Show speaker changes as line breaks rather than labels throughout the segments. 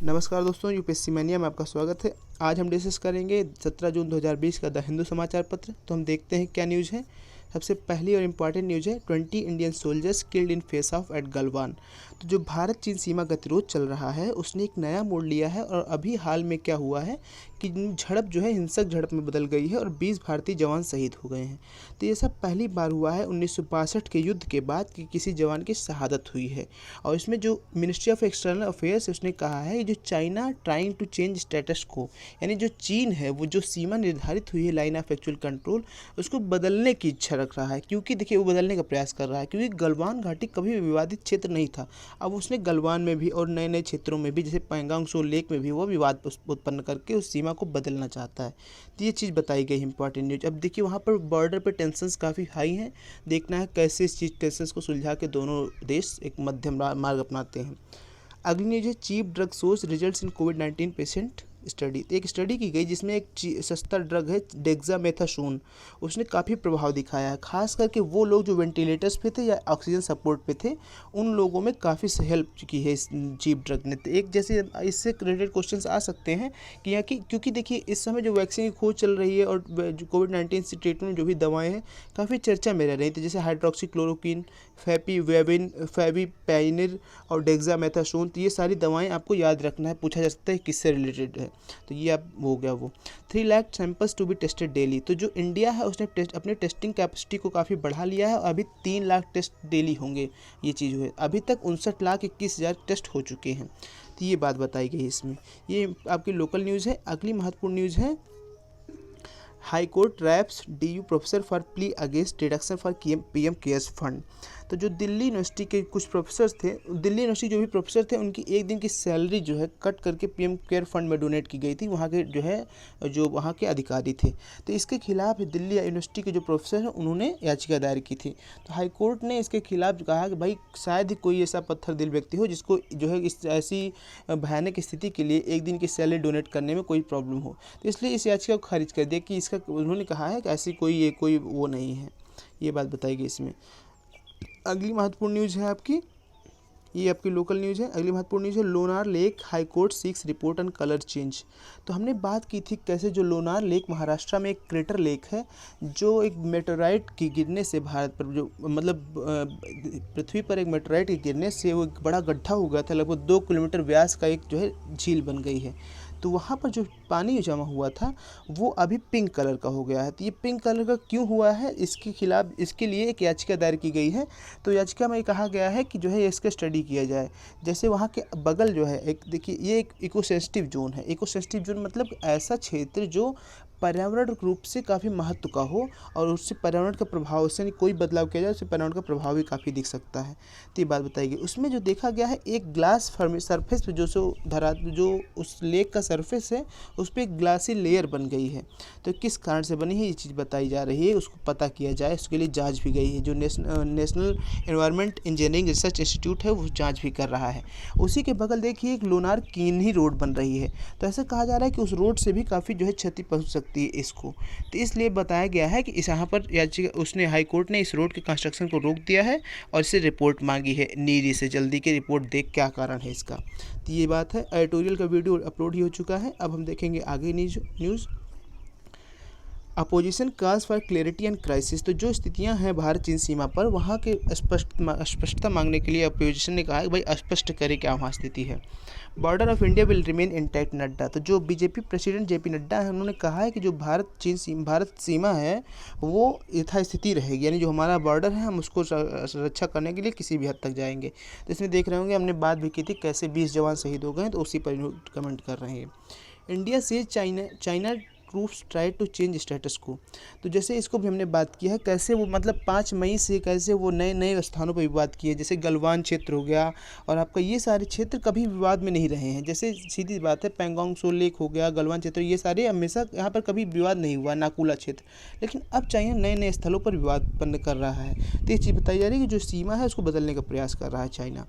नमस्कार दोस्तों, UPSC mania में आपका स्वागत है। आज हम डिस्कस करेंगे 17 जून 2020 का द हिंदू समाचार पत्र। तो हम देखते हैं क्या न्यूज़ है। सबसे पहली और इम्पॉर्टेंट न्यूज़ है 20 Indian soldiers killed in face off at Galwan. तो जो भारत चीन सीमा गतिरोध चल रहा है उसने एक नया मोड़ लिया है और अभी हाल में क्या हुआ है कि झड़प जो है हिंसक झड़प में बदल गई है और 20 भारतीय जवान शहीद हो गए हैं। तो ये सब पहली बार हुआ है 1962 के युद्ध के बाद कि किसी जवान की शहादत हुई है। और इसमें जो मिनिस्ट्री ऑफ एक्सटर्नल अफेयर्स उसने कहा है जो China trying to change status quo, यानी जो चीन है वो जो सीमा निर्धारित हुई है लाइन ऑफ एक्चुअल कंट्रोल उसको बदलने की इच्छा रख रहा है। क्योंकि देखिए वो बदलने का प्रयास कर रहा है क्योंकि गलवान घाटी कभी भी विवादित क्षेत्र नहीं था। अब उसने गलवान में भी और नए नए क्षेत्रों में भी जैसे पैंगोंग त्सो लेक में भी वो विवाद उत्पन्न करके उस सीमा को बदलना चाहता है। तो ये चीज़ बताई गई इंपॉर्टेंट न्यूज। अब देखिए वहाँ पर बॉर्डर पर टेंशंस काफ़ी हाई हैं। देखना है कैसे इस चीज़ टेंशंस को सुलझा के दोनों देश एक मध्यम मार्ग अपनाते हैं। अगली न्यूज है cheap drug source results in कोविड-19 पेशेंट स्टडी। एक स्टडी की गई जिसमें एक सस्ता ड्रग है डेक्सामेथासोन, उसने काफ़ी प्रभाव दिखाया है। खास करके वो लोग जो वेंटिलेटर्स पे थे या ऑक्सीजन सपोर्ट पे थे उन लोगों में काफ़ी हेल्प की है इस चीप ड्रग ने। तो एक जैसे इससे रिलेटेड क्वेश्चंस आ सकते हैं कि यहाँ की, क्योंकि देखिए इस समय जो वैक्सीन की खोज चल रही है और जो कोविड-19 से ट्रीटमेंट जो भी दवाएँ हैं काफ़ी चर्चा में रह रही थी, जैसे हाइड्रोक्सीक्लोरोक्विन, फेविपिराविर और डेक्सामेथासोन। तो ये सारी दवाएं आपको याद रखना है, पूछा जा सकता है किससे रिलेटेड है। तो ये अब हो गया वो 3 lakh samples to be tested daily. तो जो इंडिया है उसने अपने टेस्टिंग कैपेसिटी को काफ़ी बढ़ा लिया है और अभी 3 लाख टेस्ट डेली होंगे। ये चीज़ हुई, अभी तक 59,21,000 टेस्ट हो चुके हैं। तो ये बात बताई गई इसमें। ये आपकी लोकल न्यूज़ है। अगली महत्वपूर्ण न्यूज़ है high court raps DU professor for plea against deduction for PM cares fund. तो जो दिल्ली यूनिवर्सिटी के कुछ प्रोफेसर थे, दिल्ली यूनिवर्सिटी जो भी प्रोफेसर थे उनकी एक दिन की सैलरी जो है कट करके पीएम केयर फंड में डोनेट की गई थी वहाँ के जो वहाँ के अधिकारी थे। तो इसके खिलाफ दिल्ली यूनिवर्सिटी के जो प्रोफेसर हैं उन्होंने याचिका दायर की थी। तो हाई कोर्ट ने इसके खिलाफ कहा कि भाई शायद ही कोई ऐसा पत्थर दिल व्यक्ति हो जिसको जो है इस ऐसी भयानक स्थिति के लिए एक दिन की सैलरी डोनेट करने में कोई प्रॉब्लम हो। तो इसलिए इस याचिका को खारिज कर दिया कि इसका उन्होंने कहा है कि ऐसी कोई वो नहीं है। ये बात बताई गई इसमें। अगली महत्वपूर्ण न्यूज़ है आपकी, ये आपकी लोकल न्यूज़ है। अगली महत्वपूर्ण न्यूज़ है Lonar lake high court seeks report on colour change. तो हमने बात की थी कैसे जो लोनार लेक महाराष्ट्र में एक क्रेटर लेक है जो एक मेटेराइट के गिरने से भारत पर जो मतलब पृथ्वी पर एक मेटेराइट के गिरने से वो एक बड़ा गड्ढा हो गया था, लगभग 2 किलोमीटर व्यास का एक जो है झील बन गई है। तो वहाँ पर जो पानी जमा हुआ था वो अभी पिंक कलर का हो गया है। तो ये पिंक कलर का क्यों हुआ है इसके खिलाफ इसके लिए एक याचिका दायर की गई है। तो याचिका में कहा गया है कि जो है इसका स्टडी किया जाए। जैसे वहाँ के बगल जो है एक देखिए ये एक इको सेंसिटिव जोन है। इको सेंसिटिव जोन मतलब ऐसा क्षेत्र जो पर्यावरण रूप से काफ़ी महत्व का हो और उससे पर्यावरण का प्रभाव से कोई बदलाव किया जाए उससे पर्यावरण का प्रभाव भी काफ़ी दिख सकता है। तो ये बात बताई गई। उसमें जो देखा गया है एक ग्लास सरफेस पे जो उस लेक का सरफेस है उस पर एक ग्लासी लेयर बन गई है। तो किस कारण से बनी है ये चीज़ बताई जा रही है, उसको पता किया जाए, उसके लिए जाँच भी गई है। जो national environment engineering research institute है वो जाँच भी कर रहा है। उसी के बगल देखिए एक लोनार किन्ही रोड बन रही है। तो ऐसा कहा जा रहा है कि उस रोड से भी काफ़ी जो है क्षति पहुँच सकती है इसको। तो इसलिए बताया गया है कि इस यहाँ पर याचिका उसने हाई कोर्ट ने इस रोड के कंस्ट्रक्शन को रोक दिया है और इससे रिपोर्ट मांगी है नीरी से जल्दी की रिपोर्ट देख क्या कारण है इसका। तो ये बात है। एडिटोरियल का वीडियो अपलोड ही हो चुका है। अब हम देखेंगे आगे news. Opposition calls for clarity and crisis. तो जो स्थितियां हैं भारत चीन सीमा पर वहाँ के स्पष्टता मांगने के लिए अपोजिशन ने कहा कि भाई स्पष्ट करे क्या वहाँ स्थिति है। Border of India will remain intact Nadda. तो जो बीजेपी प्रेसिडेंट जेपी नड्डा है उन्होंने कहा है कि जो भारत सीमा है वो यथास्थिति रहेगी, यानी जो हमारा बॉर्डर है हम उसको रक्षा करने के लिए किसी भी हद तक जाएंगे। तो इसमें देख रहे होंगे हमने बात भी की थी कैसे 20 जवान शहीद हो गए, तो उसी पर कमेंट कर रहे हैं। इंडिया से China troops try to change status quo. तो जैसे इसको भी हमने बात किया है कैसे वो मतलब 5 मई से कैसे वो नए नए स्थानों पर विवाद किए, जैसे गलवान क्षेत्र हो गया और आपका ये सारे क्षेत्र कभी विवाद में नहीं रहे हैं। जैसे सीधी बात है पैंगोंग त्सो लेक हो गया, गलवान क्षेत्र, ये सारे हमेशा यहाँ पर कभी विवाद नहीं हुआ, नाकुला क्षेत्र। लेकिन अब चाइना नए नए स्थलों पर विवाद उत्पन्न कर रहा है। तो ये चीज़ बताई जा रही है कि जो सीमा है उसको बदलने का प्रयास कर रहा है चाइना।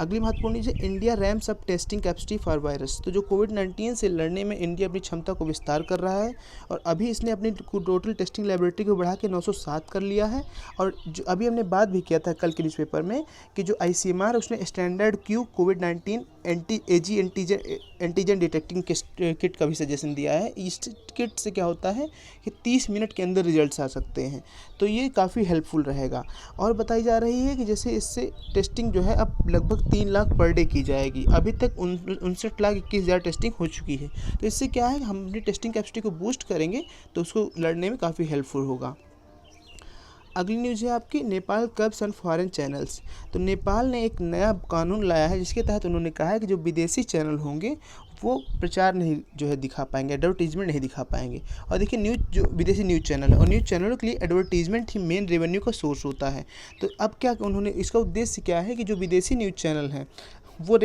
अगली महत्वपूर्ण न्यूज़ है India rams up testing capacity for virus. तो जो कोविड-19 से लड़ने में इंडिया अपनी क्षमता को विस्तार कर रहा है और अभी इसने अपनी टोटल टेस्टिंग लैबोरेटरी को बढ़ा के 907 कर लिया है। और जो अभी हमने बात भी किया था कल के न्यूज़पेपर में कि जो ICMR उसने स्टैंडर्ड क्यू कोविड-19 एंटीजन डिटेक्टिंग किट का भी सजेशन दिया है। इस किट से क्या होता है कि 30 मिनट के अंदर रिजल्ट्स आ सकते हैं, तो ये काफ़ी हेल्पफुल रहेगा। और बताई जा रही है कि जैसे इससे टेस्टिंग जो है अब लगभग 3 लाख पर डे की जाएगी। अभी तक 59,21,000 टेस्टिंग हो चुकी है। तो इससे क्या है, हम अपनी टेस्टिंग कैपेसिटी को बूस्ट करेंगे तो उसको लड़ने में काफ़ी हेल्पफुल होगा। अगली न्यूज़ है आपकी, Nepal curbs on foreign channels. तो नेपाल ने एक नया कानून लाया है जिसके तहत उन्होंने कहा है कि जो विदेशी चैनल होंगे वो प्रचार नहीं जो है दिखा पाएंगे, एडवर्टीजमेंट नहीं दिखा पाएंगे। और देखिए, न्यूज़ जो विदेशी न्यूज़ चैनल है और न्यूज़ चैनलों के लिए एडवर्टीजमेंट ही मेन रेवेन्यू का सोर्स होता है। तो अब क्या उन्होंने, इसका उद्देश्य क्या है कि जो विदेशी न्यूज़ चैनल हैं वो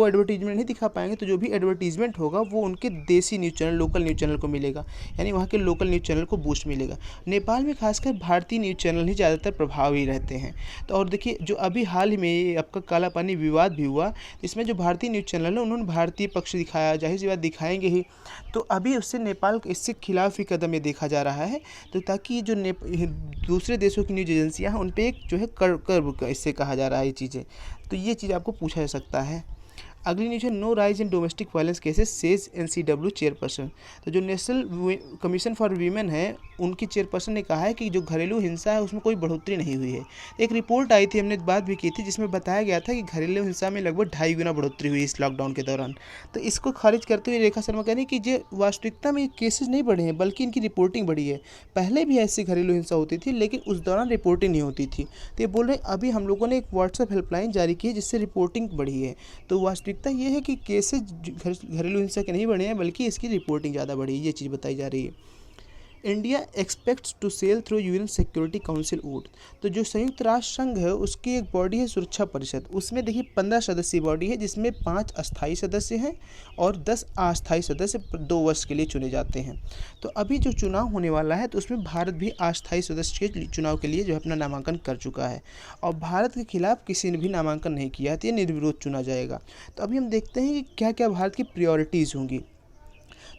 एडवर्टीजमेंट नहीं दिखा पाएंगे, तो जो भी एडवर्टीजमेंट होगा वो उनके देसी news channel, local news channel को मिलेगा, यानी वहाँ के लोकल न्यूज़ चैनल को बूस्ट मिलेगा। नेपाल में खासकर भारतीय न्यूज़ चैनल ही ज़्यादातर प्रभावी रहते हैं। तो और देखिए, जो अभी हाल ही में ये आपका काला पानी विवाद भी हुआ, इसमें जो भारतीय न्यूज़ चैनल है उन्होंने भारतीय पक्ष दिखाया, जाहिर सी बात दिखाएंगे ही। तो अभी उससे नेपाल इससे खिलाफ ही कदम ये देखा जा रहा है, तो ताकि ये जो दूसरे देशों की न्यूज़ एजेंसियाँ हैं उन पर एक जो है कर्व इससे कहा जा रहा है ये चीज़ें। तो ये चीज़ आपको पूछा जा सकता है। अगली न्यूज़ है, no rise in domestic violence cases says NCW chairperson. तो जो नेशनल कमीशन फॉर वीमेन है उनकी चेयरपर्सन ने कहा है कि जो घरेलू हिंसा है उसमें कोई बढ़ोतरी नहीं हुई है। एक रिपोर्ट आई थी, हमने बात भी की थी, जिसमें बताया गया था कि घरेलू हिंसा में लगभग 2.5 गुना बढ़ोतरी हुई इस लॉकडाउन के दौरान। तो इसको खारिज करते हुए रेखा शर्मा कह रही कि जो वास्तविकता में केसेस नहीं बढ़े हैं बल्कि इनकी रिपोर्टिंग बढ़ी है। पहले भी ऐसी घरेलू हिंसा होती थी लेकिन उस दौरान रिपोर्टिंग नहीं होती थी। तो ये बोल रहे अभी हम लोगों ने एक व्हाट्सएप हेल्पलाइन जारी की है जिससे रिपोर्टिंग बढ़ी है। तो वास्तविकता ये है कि केसेस घरेलू हिंसा के नहीं बढ़े हैं बल्कि इसकी रिपोर्टिंग ज़्यादा बढ़ी है, ये चीज़ बताई जा रही है। India expects to sail through UN security council vote. तो जो संयुक्त राष्ट्र संघ है उसकी एक बॉडी है सुरक्षा परिषद, उसमें देखिए 15 सदस्यीय बॉडी है जिसमें 5 अस्थायी सदस्य हैं और 10 अस्थायी सदस्य 2 वर्ष के लिए चुने जाते हैं। तो अभी जो चुनाव होने वाला है तो उसमें भारत भी अस्थायी सदस्य के चुनाव के लिए जो है अपना नामांकन कर चुका है और भारत के खिलाफ किसी ने भी नामांकन नहीं किया है, तो ये निर्विरोध चुना जाएगा। तो अभी हम देखते हैं कि क्या क्या भारत की प्रायोरिटीज़ होंगी।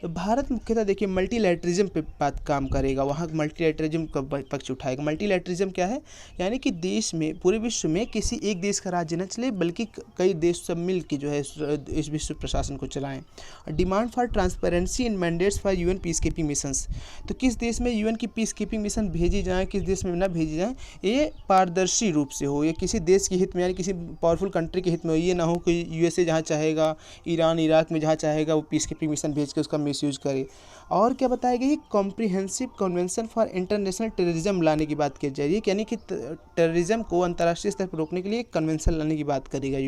तो भारत मुख्यतः देखिए मल्टीलैटरिज्म पे बात काम करेगा, वहाँ मल्टीलैटरिज्म का पक्ष उठाएगा। मल्टीलैटरिज्म क्या है, यानी कि देश में, पूरे विश्व में किसी एक देश का राज्य न चले बल्कि कई देश सब मिल के जो है इस विश्व प्रशासन को चलाएं। Demand for transparency in mandates for UN peace keeping missions. तो किस देश में UN की पीस कीपिंग मिशन भेजी जाए, किस देश में ना भेजी जाए, ये पारदर्शी रूप से हो, ये किसी देश के हित में यानी किसी पावरफुल कंट्री के हित में हो। ये ना हो कि USA जहाँ चाहेगा, ईरान इराक में जहाँ चाहेगा वो पीस कीपिंग मिशन भेज के उसका मिसयूज करे। और क्या बताया गया, comprehensive convention for international terrorism लाने की बात की जा रही है, यानी कि टेररिज्म को अंतर्राष्ट्रीय स्तर पर रोकने के लिए एक कन्वेंशन लाने की बात करेगा,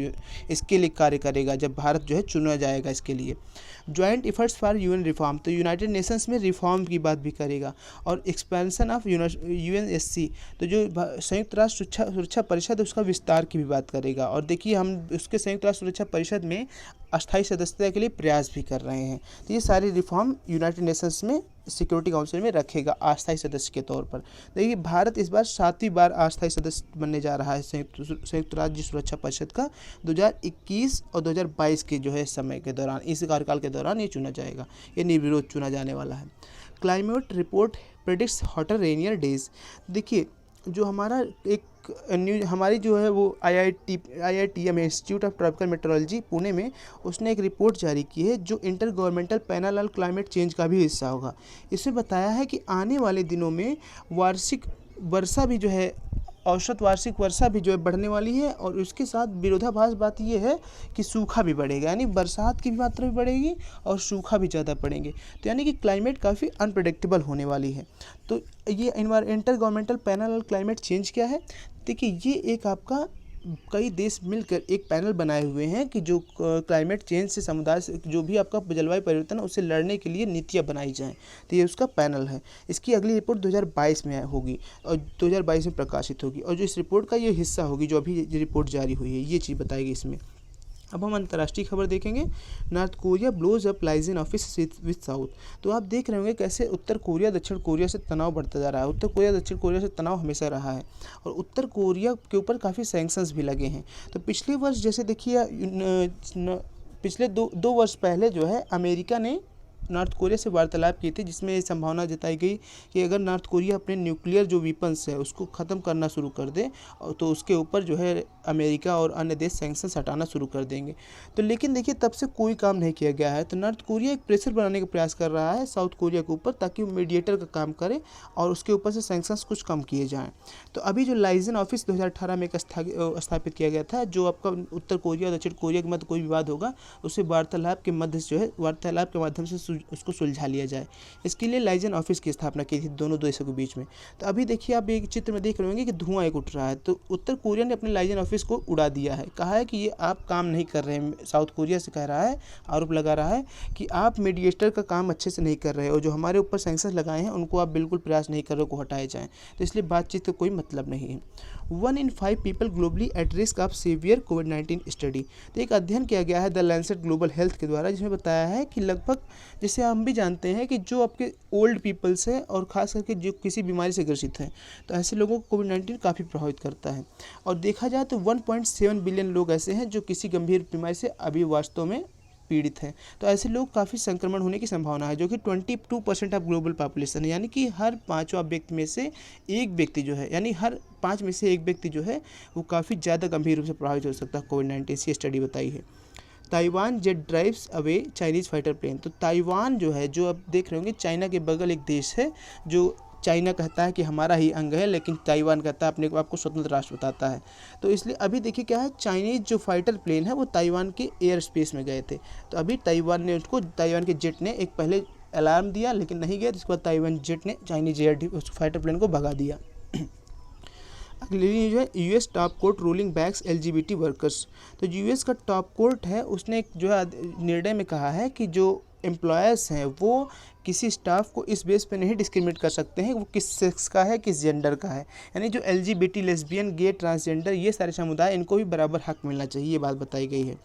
इसके लिए कार्य करेगा जब भारत जो है चुना जाएगा इसके लिए। Joint efforts for UN reform, तो यूनाइटेड नेशंस में रिफॉर्म की बात भी करेगा। और एक्सपेंशन ऑफ UNSC, तो जो संयुक्त राष्ट्र सुरक्षा परिषद उसका विस्तार की भी बात करेगा। और देखिए, हम उसके संयुक्त राष्ट्र सुरक्षा परिषद में अस्थायी सदस्यता के लिए प्रयास भी कर रहे हैं। तो ये सारी रिफॉर्म यूनाइटेड नेशंस में सिक्योरिटी काउंसिल में रखेगा अस्थायी सदस्य के तौर पर। देखिए, भारत इस बार 7वीं बार अस्थायी सदस्य बनने जा रहा है संयुक्त राज्य सुरक्षा परिषद का। 2021 और 2022 के जो है समय के दौरान, इस कार्यकाल के दौरान ये चुना जाएगा, ये निर्विरोध चुना जाने वाला है। Climate report predicts hotter Rainier days. देखिए, जो हमारा एक न्यूज हमारी जो है वो IITM institute of tropical metrology Pune में, उसने एक रिपोर्ट जारी की है जो inter governmental panel on climate change का भी हिस्सा होगा। इसमें बताया है कि आने वाले दिनों में वार्षिक वर्षा भी जो है, औसत वार्षिक वर्षा भी जो है बढ़ने वाली है। और उसके साथ विरोधाभास बात ये है कि सूखा भी बढ़ेगा, यानी बरसात की भी मात्रा भी बढ़ेगी और सूखा भी ज़्यादा पड़ेंगे। तो यानी कि क्लाइमेट काफ़ी अनप्रेडिक्टेबल होने वाली है। तो ये inter governmental panel on climate change क्या है, देखिए ये एक आपका कई देश मिलकर एक पैनल बनाए हुए हैं कि जो क्लाइमेट चेंज से समुदाय से जो भी आपका जलवायु परिवर्तन है उससे लड़ने के लिए नीतियाँ बनाई जाएं। तो ये उसका पैनल है। इसकी अगली रिपोर्ट 2022 में होगी और 2022 में प्रकाशित होगी, और जो इस रिपोर्ट का ये हिस्सा होगी जो अभी रिपोर्ट जारी हुई है, ये चीज़ बताएगी इसमें। अब हम अंतर्राष्ट्रीय खबर देखेंगे। North Korea blows up liaison office with south. तो आप देख रहे होंगे कैसे उत्तर कोरिया दक्षिण कोरिया से तनाव बढ़ता जा रहा है। उत्तर कोरिया दक्षिण कोरिया से तनाव हमेशा रहा है और उत्तर कोरिया के ऊपर काफ़ी सैंक्शंस भी लगे हैं। तो पिछले वर्ष जैसे देखिए, पिछले दो वर्ष पहले जो है अमेरिका ने नॉर्थ कोरिया से वार्तालाप की थी, जिसमें ये संभावना जताई गई कि अगर नॉर्थ कोरिया अपने न्यूक्लियर जो वीपन्स है उसको ख़त्म करना शुरू कर दे तो उसके ऊपर जो है अमेरिका और अन्य देश सैंक्शंस हटाना शुरू कर देंगे। तो लेकिन देखिए तब से कोई काम नहीं किया गया है। तो नॉर्थ कोरिया एक प्रेशर बनाने का प्रयास कर रहा है साउथ कोरिया के ऊपर, ताकि वो मीडिएटर का काम करे और उसके ऊपर से सैंक्शंस कुछ कम किए जाएँ। तो अभी जो लाइजन ऑफिस 2018 में एक स्थापित किया गया था, जो आपका उत्तर कोरिया और दक्षिण कोरिया के मध्य कोई विवाद होगा उसे वार्तालाप के मध्य जो है वार्तालाप के माध्यम से उसको सुलझा लिया जाए, इसके लिए लाइजन ऑफिस की स्थापना की थी दोनों देशों के बीच में। तो अभी देखिए आप एक चित्र में देख रहे होंगे कि धुआं एक उठ रहा है। तो उत्तर कोरिया ने अपने लाइजन ऑफिस को उड़ा दिया है, कहा है कि ये आप काम नहीं कर रहे हैं। साउथ कोरिया से कह रहा है, आरोप लगा रहा है कि आप मीडिएटर का काम अच्छे से नहीं कर रहे और जो हमारे ऊपर सैंक्शंस लगाए हैं उनको आप बिल्कुल प्रयास नहीं कर रहे को हटाए जाएँ। तो इसलिए बातचीत का कोई मतलब नहीं है। 1 in 5 people globally at risk of severe covid study. तो एक अध्ययन किया गया है द लैंसेट ग्लोबल हेल्थ के द्वारा, जिसमें बताया है कि लगभग, जैसे हम भी जानते हैं कि जो आपके ओल्ड पीपल्स हैं और ख़ास करके जो किसी बीमारी से ग्रसित हैं, तो ऐसे लोगों को कोविड-19 काफ़ी प्रभावित करता है। और देखा जाए तो 1.7 बिलियन लोग ऐसे हैं जो किसी गंभीर बीमारी से अभी वास्तव में पीड़ित हैं। तो ऐसे लोग काफ़ी संक्रमण होने की संभावना है, जो कि 22% ऑफ ग्लोबल पॉपुलेशन है, यानी कि हर 5वां व्यक्ति में से एक व्यक्ति जो है, यानी हर 5 में से एक व्यक्ति जो है वो काफ़ी ज़्यादा गंभीर रूप से प्रभावित हो सकता है कोविड-19 से, स्टडी बताई है। Taiwan jet drives away Chinese fighter plane. तो ताइवान जो है, जो आप देख रहे होंगे चाइना के बगल एक देश है, जो चाइना कहता है कि हमारा ही अंग है, लेकिन ताइवान कहता है अपने को आपको स्वतंत्र राष्ट्र बताता है। तो इसलिए अभी देखिए क्या है, चाइनीज़ जो फाइटर प्लेन है वो ताइवान के एयर स्पेस में गए थे। तो अभी ताइवान के जेट ने एक पहले अलार्म दिया लेकिन नहीं गया, जिसके बाद ताइवान जेट ने चाइनीज एयर उस फाइटर प्लेन को भगा दिया। अगली न्यूज़ है US top court ruling backs LGBT workers. तो यूएस का टॉप कोर्ट है, उसने जो है निर्णय में कहा है कि जो एम्प्लॉयर्स हैं वो किसी स्टाफ को इस बेस पे नहीं डिस्क्रिमिनेट कर सकते हैं वो किस सेक्स का है, किस जेंडर का है। यानी जो एलजीबीटी, लेस्बियन, गे, ट्रांसजेंडर, ये सारे समुदाय, इनको भी बराबर हक मिलना चाहिए, ये बात बताई गई है।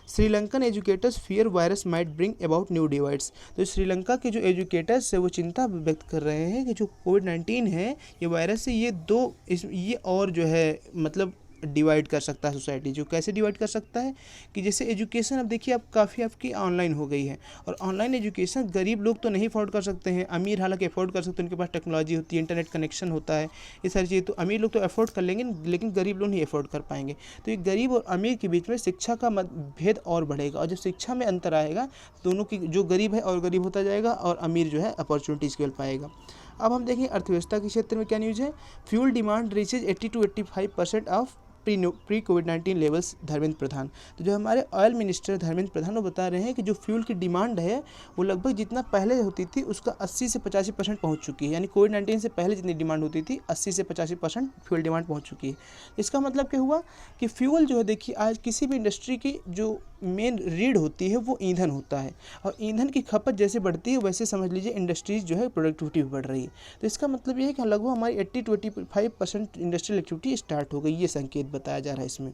Sri Lankan educators fear virus might bring about new divides. तो श्रीलंका के जो एजुकेटर्स है वो चिंता व्यक्त कर रहे हैं कि जो कोविड-19 है ये वायरस है, ये और जो है मतलब डिवाइड कर सकता है सोसाइटी। जो कैसे डिवाइड कर सकता है कि जैसे एजुकेशन, अब देखिए अब काफ़ी आपकी ऑनलाइन हो गई है, और ऑनलाइन एजुकेशन गरीब लोग तो नहीं अफोर्ड कर सकते हैं, अमीर हालांकि अफोर्ड कर सकते हैं, उनके पास टेक्नोलॉजी होती है, इंटरनेट कनेक्शन होता है, ये सारी चीज़ें तो अमीर लोग तो अफोर्ड कर लेंगे, लेकिन गरीब लोग नहीं अफोर्ड कर पाएंगे। तो ये गरीब और अमीर के बीच में शिक्षा का भेद और बढ़ेगा, और जब शिक्षा में अंतर आएगा दोनों की, जो गरीब है और गरीब होता जाएगा और अमीर जो है अपॉर्चुनिटीज़ केवल पाएगा। अब हम देखें अर्थव्यवस्था के क्षेत्र में क्या न्यूज़ है। Fuel demand reaches 80 to 85% of pre covid levels, Dharmendra Pradhan. तो जो हमारे ऑयल मिनिस्टर धर्मेंद्र प्रधान वो बता रहे हैं कि जो फ्यूल की डिमांड है वो लगभग जितना पहले होती थी उसका 80 से 85% पहुंच चुकी है। यानी कोविड-19 से पहले जितनी डिमांड होती थी 80 से 85% फ्यूल डिमांड पहुंच चुकी है। इसका मतलब क्या हुआ कि फ्यूल जो है, देखिए आज किसी भी इंडस्ट्री की जो मेन रीढ़ होती है वो ईंधन होता है, और ईंधन की खपत जैसे बढ़ती है वैसे समझ लीजिए इंडस्ट्रीज जो है प्रोडक्टिविटी भी बढ़ रही है। तो इसका मतलब ये है कि लगभग हमारी 80 to 85% इंडस्ट्रियल एक्टिविटी स्टार्ट हो गई, ये संकेत बताया जा रहा है इसमें।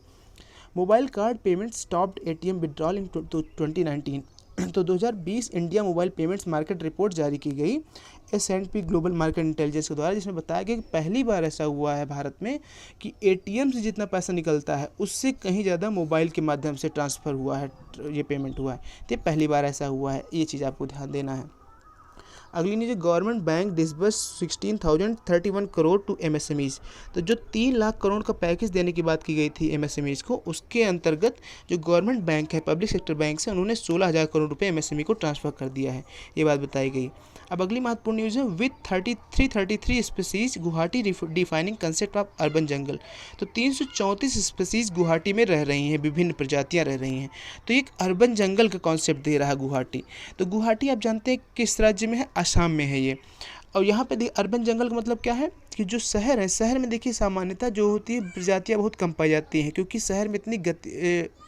Mobile card payment stopped ATM withdrawal in 2019। तो 2020 India mobile payments market report जारी की गई S&P ग्लोबल मार्केट इंटेलिजेंस के द्वारा, जिसमें बताया गया कि पहली बार ऐसा हुआ है भारत में कि एटीएम से जितना पैसा निकलता है उससे कहीं ज़्यादा मोबाइल के माध्यम से ट्रांसफ़र हुआ है, ये पेमेंट हुआ है। तो पहली बार ऐसा हुआ है, ये चीज़ आपको ध्यान देना है। अगली news, government bank disburse 16,031 crore to MSMEs। तो जो 3 लाख करोड़ का पैकेज देने की बात की गई थी MSMEs को, उसके अंतर्गत जो गवर्नमेंट बैंक है, पब्लिक सेक्टर बैंक से, उन्होंने 16,000 करोड़ रुपये MSME को ट्रांसफ़र कर दिया है, ये बात बताई गई। अब अगली महत्वपूर्ण न्यूज़ है, with 33 species Guwahati defining concept of urban जंगल। तो 334 स्पीसीज गुवाहाटी में रह रही हैं, विभिन्न प्रजातियां रह रही हैं। तो एक अर्बन जंगल का कॉन्सेप्ट दे रहा है गुवाहाटी। तो गुवाहाटी आप जानते हैं किस राज्य में है, असम में है ये। और यहाँ पे देखिए अर्बन जंगल का मतलब क्या है कि जो शहर है, शहर में देखिए सामान्यतः जो होती है प्रजातियाँ बहुत कम पाई जाती हैं, क्योंकि शहर में इतनी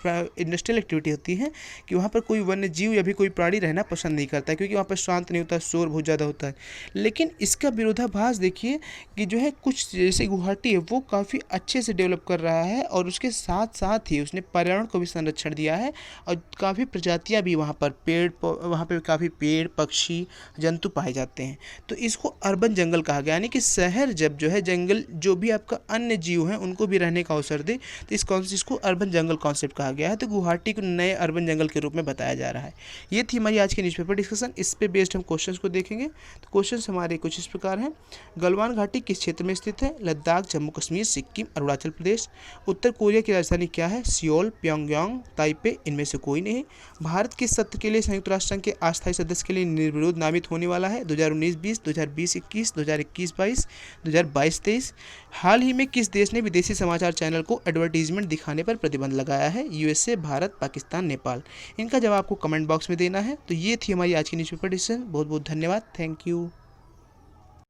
इंडस्ट्रियल एक्टिविटी होती है कि वहाँ पर कोई वन्य जीव या भी कोई प्राणी रहना पसंद नहीं करता है, क्योंकि वहाँ पर शांत नहीं होता, शोर बहुत ज़्यादा होता है। लेकिन इसका विरोधाभास देखिए कि जो है कुछ जैसे गुवाहाटी है वो काफ़ी अच्छे से डेवलप कर रहा है, और उसके साथ साथ ही उसने पर्यावरण को भी संरक्षण दिया है, और काफ़ी प्रजातियाँ भी वहाँ पर काफ़ी पेड़, पक्षी, जंतु पाए जाते हैं। तो इसको अर्बन जंगल कहा गया, यानी कि शहर पर जब जो है जंगल जो भी आपका अन्य जीव हैं उनको भी रहने का अवसर दे, तो इस कॉन्सेप्ट इसको अर्बन जंगल कॉन्सेप्ट कहा गया है। तो गुवाहाटी को नए अर्बन जंगल के रूप में बताया जा रहा है। ये थी हमारी आज की न्यूज़पेपर डिस्कशन। इस पे बेस्ड हम क्वेश्चंस को देखेंगे। तो क्वेश्चंस हमारे कुछ इस प्रकार हैं। गलवान घाटी किस क्षेत्र में स्थित है? लद्दाख, जम्मू कश्मीर, सिक्किम, अरुणाचल प्रदेश। उत्तर कोरिया की राजधानी क्या है? सियोल, प्योंगयांग, ताइपे, इनमें से कोई नहीं। भारत किस सत्र के लिए संयुक्त राष्ट्र संघ के अस्थायी सदस्य के लिए निर्विरोध नामित होने वाला है? 2019-20, 2020-21, 2021-22, 2022-23। हाल ही में किस देश ने विदेशी समाचार चैनल को एडवर्टीजमेंट दिखाने पर प्रतिबंध लगाया है? यूएसए, भारत, पाकिस्तान, नेपाल। इनका जवाब आपको कमेंट बॉक्स में देना है। तो ये थी हमारी आज की न्यूज़पेपर डिस्कशन। बहुत बहुत धन्यवाद। Thank you.